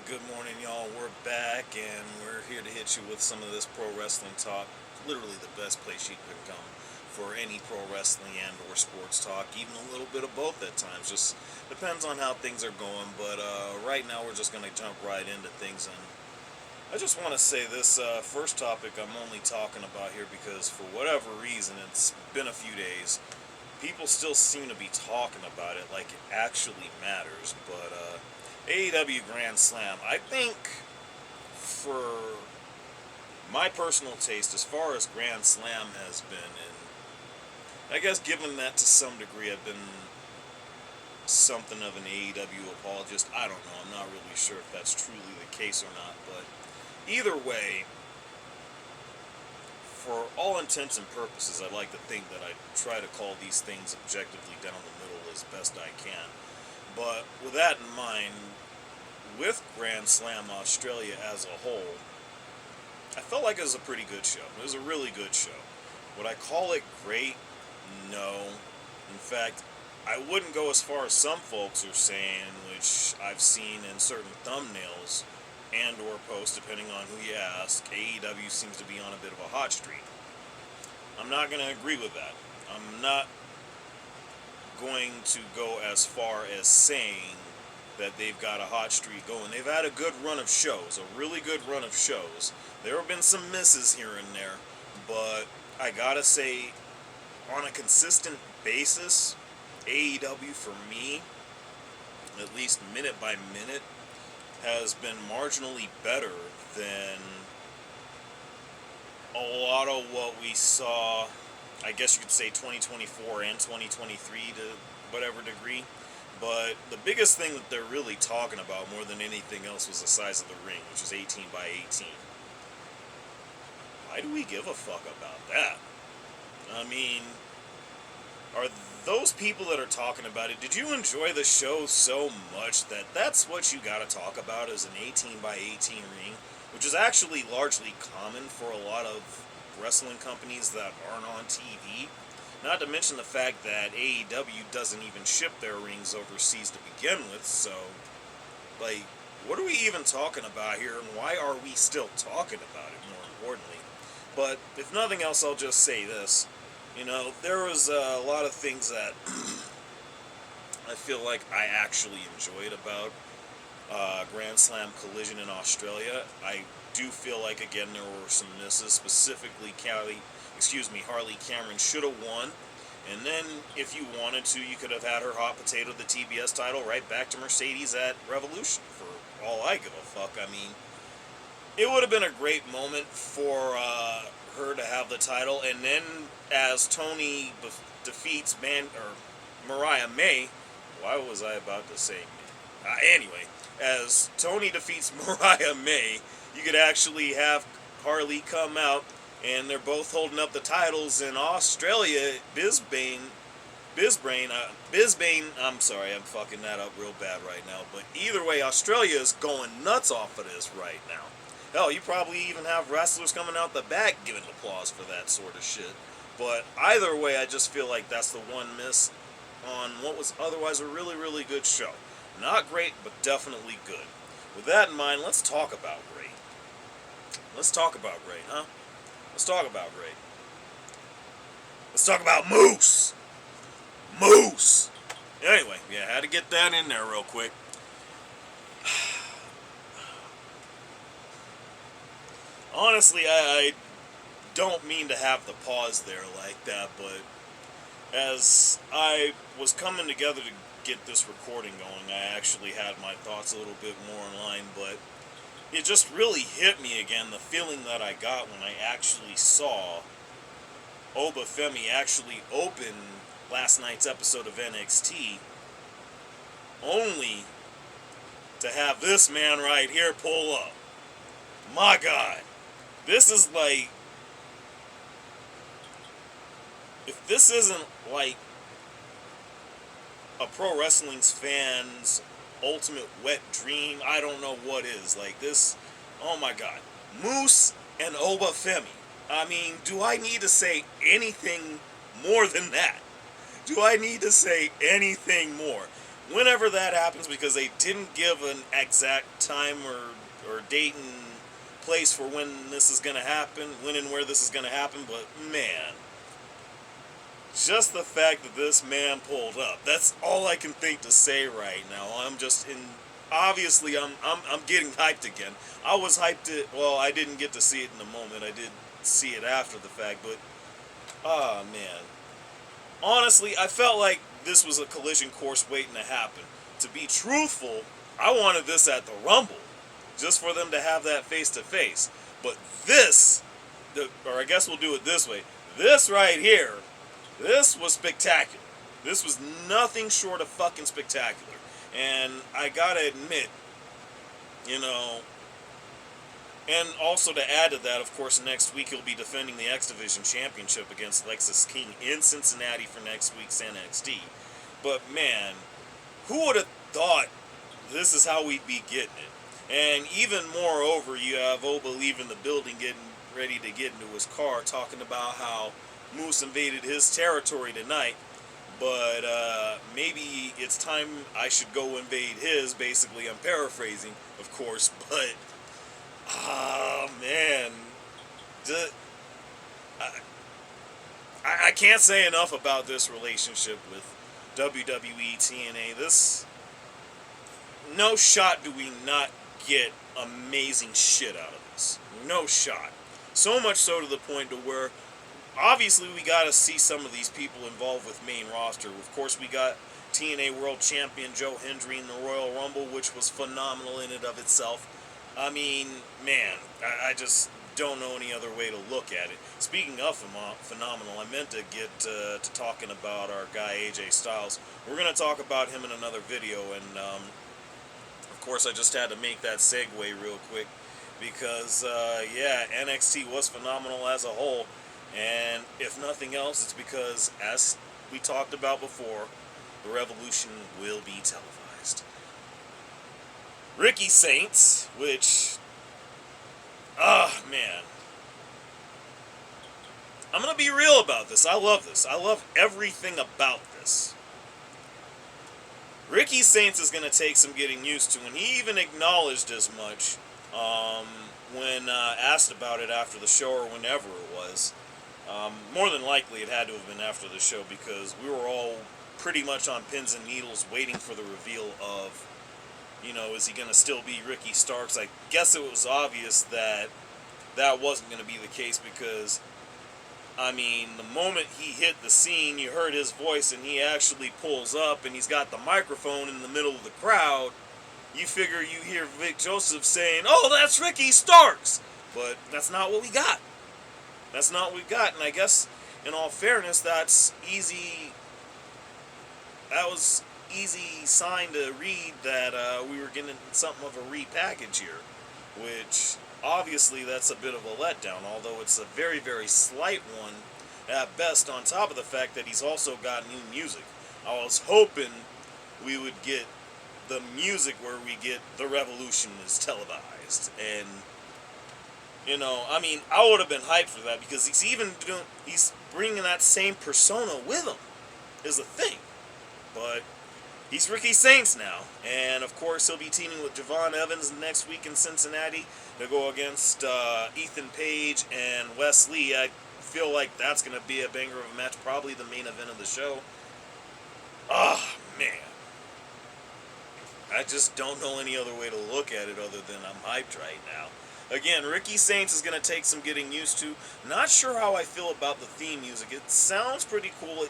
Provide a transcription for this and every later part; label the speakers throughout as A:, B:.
A: Good morning, y'all. We're back, and we're here to hit you with some of this pro wrestling talk. Literally the best place you could come for any pro wrestling and/or sports talk. Even a little bit of both at times. Just depends on how things are going. But right now, we're just gonna jump right into things. And I just want to say this first topic I'm only talking about here because for whatever reason, it's been a few days. People still seem to be talking about it like it actually matters. But AEW Grand Slam, I think for my personal taste, as far as Grand Slam has been, and I guess given that to some degree I've been something of an AEW apologist, I don't know, I'm not really sure if that's truly the case or not, but either way, for all intents and purposes, I like to think that I try to call these things objectively down the middle as best I can. But with that in mind, with Grand Slam Australia as a whole, I felt like it was a pretty good show. It was a really good show. Would I call it great? No. In fact, I wouldn't go as far as some folks are saying, which I've seen in certain thumbnails and or posts, depending on who you ask. AEW seems to be on a bit of a hot streak. I'm not going to agree with that. I'm not going to go as far as saying that they've got a hot streak going. They've had a good run of shows, a really good run of shows. There have been some misses here and there, but I gotta say, on a consistent basis, AEW for me, at least minute by minute, has been marginally better than a lot of what we saw, I guess you could say 2024 and 2023 to whatever degree. But the biggest thing that they're really talking about more than anything else was the size of the ring, which was 18 by 18. Why do we give a fuck about that? I mean, are those people that are talking about it, did you enjoy the show so much that that's what you gotta talk about as an 18 by 18 ring, which is actually largely common for a lot of wrestling companies that aren't on TV? Not to mention the fact that AEW doesn't even ship their rings overseas to begin with, so, like, what are we even talking about here, and why are we still talking about it, more importantly? But, if nothing else, I'll just say this. You know, there was a lot of things that I feel like I actually enjoyed about Grand Slam Collision in Australia. I do feel like, again, there were some misses, specifically Harley Cameron should have won. And then, if you wanted to, you could have had her hot potato the TBS title right back to Mercedes at Revolution, for all I give a fuck. I mean, it would have been a great moment for her to have the title. And then, as Tony defeats Mariah May, why was I about to say anyway, as Tony defeats Mariah May, you could actually have Harley come out, and they're both holding up the titles in Australia. Bisbane, I'm sorry, I'm fucking that up real bad right now, but either way, Australia is going nuts off of this right now. Hell, you probably even have wrestlers coming out the back giving applause for that sort of shit. But either way, I just feel like that's the one miss on what was otherwise a really, really good show. Not great, but definitely good. With that in mind, let's talk about great. Let's talk about great, huh? Let's talk about great. Let's talk about Moose. Moose. Anyway, yeah, had to get that in there real quick. Honestly, I don't mean to have the pause there like that, but as I was coming together to get this recording going, I actually had my thoughts a little bit more in line, but it just really hit me again, the feeling that I got when I actually saw Obafemi actually open last night's episode of NXT, only to have this man right here pull up. My God. This is like, if this isn't like a pro wrestling fan's ultimate wet dream, I don't know what is. Like this, oh my God. Moose and Obafemi. I mean, do I need to say anything more than that? Do I need to say anything more? whenever that happens, because they didn't give an exact time or date and place for when this is going to happen, when and where this is going to happen, but man, just the fact that this man pulled up, that's all I can think to say right now. I'm just in, obviously I'm getting hyped again. I was hyped well, I didn't get to see it in the moment. I did see it after the fact, but ah man. Honestly, I felt like this was a collision course waiting to happen. To be truthful, I wanted this at the Rumble, just for them to have that face to face. But this, or I guess we'll do it this way. This right here, this was spectacular. This was nothing short of fucking spectacular. And I gotta admit, you know, and also to add to that, of course, next week he'll be defending the X Division Championship against Lexus King in Cincinnati for next week's NXT. But man, who would have thought this is how we'd be getting it? And even moreover, you have Oba leaving the building, getting ready to get into his car, talking about how Moose invaded his territory tonight, but maybe it's time I should go invade his. Basically, I'm paraphrasing, of course, but man, I can't say enough about this relationship with WWE TNA. This, no shot do we not get amazing shit out of this. No shot. So much so to the point to where obviously we got to see some of these people involved with main roster. Of course, we got TNA World Champion Joe Hendry in the Royal Rumble, which was phenomenal in and of itself. I mean, man, I just don't know any other way to look at it. Speaking of phenomenal, I meant to get to talking about our guy AJ Styles. We're going to talk about him in another video, and of course I just had to make that segue real quick because, yeah, NXT was phenomenal as a whole, and if nothing else, it's because, as we talked about before, the Revolution will be televised. Ricky Saints, which, man, I'm going to be real about this. I love this. I love everything about this. Ricky Saints is going to take some getting used to, and he even acknowledged as much when asked about it after the show or whenever it was. More than likely it had to have been after the show because we were all pretty much on pins and needles waiting for the reveal of, you know, is he going to still be Ricky Starks? I guess it was obvious that that wasn't going to be the case because, I mean, the moment he hit the scene, you heard his voice and he actually pulls up and he's got the microphone in the middle of the crowd. You figure you hear Vic Joseph saying, "Oh, that's Ricky Starks!" But that's not what we got. That's not what we got, and I guess, in all fairness, that's easy. That was easy sign to read that we were getting something of a repackage here, which obviously that's a bit of a letdown, although it's a very, very slight one at best, on top of the fact that he's also got new music. I was hoping we would get the music where we get The Revolution is televised, and, you know, I mean, I would have been hyped for that because he's bringing that same persona with him, is the thing. But he's Ricky Saints now, and of course he'll be teaming with Javon Evans next week in Cincinnati to go against Ethan Page and Wes Lee. I feel like that's going to be a banger of a match, probably the main event of the show. Man. I just don't know any other way to look at it other than I'm hyped right now. Again, Ricky Saints is going to take some getting used to. Not sure how I feel about the theme music. It sounds pretty cool.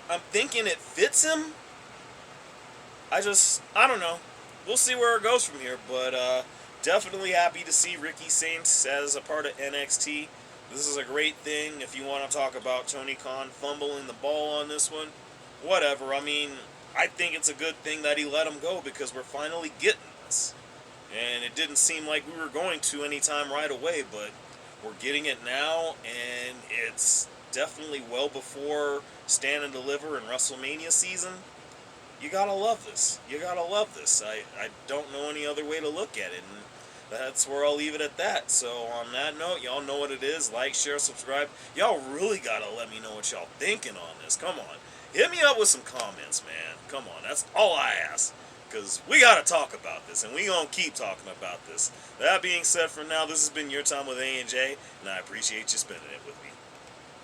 A: I'm thinking it fits him. I don't know. We'll see where it goes from here, but definitely happy to see Ricky Saints as a part of NXT. This is a great thing. If you want to talk about Tony Khan fumbling the ball on this one, whatever. I mean, I think it's a good thing that he let him go because we're finally getting this. And it didn't seem like we were going to anytime right away, but we're getting it now, and it's definitely well before Stand and Deliver and WrestleMania season. You gotta love this. You gotta love this. I don't know any other way to look at it, and that's where I'll leave it at that. So on that note, y'all know what it is. Like, share, subscribe. Y'all really gotta let me know what y'all thinking on this. Come on. Hit me up with some comments, man. Come on, that's all I ask. Because we got to talk about this, and we going to keep talking about this. That being said, for now, this has been Your Time with A&J, and I appreciate you spending it with me.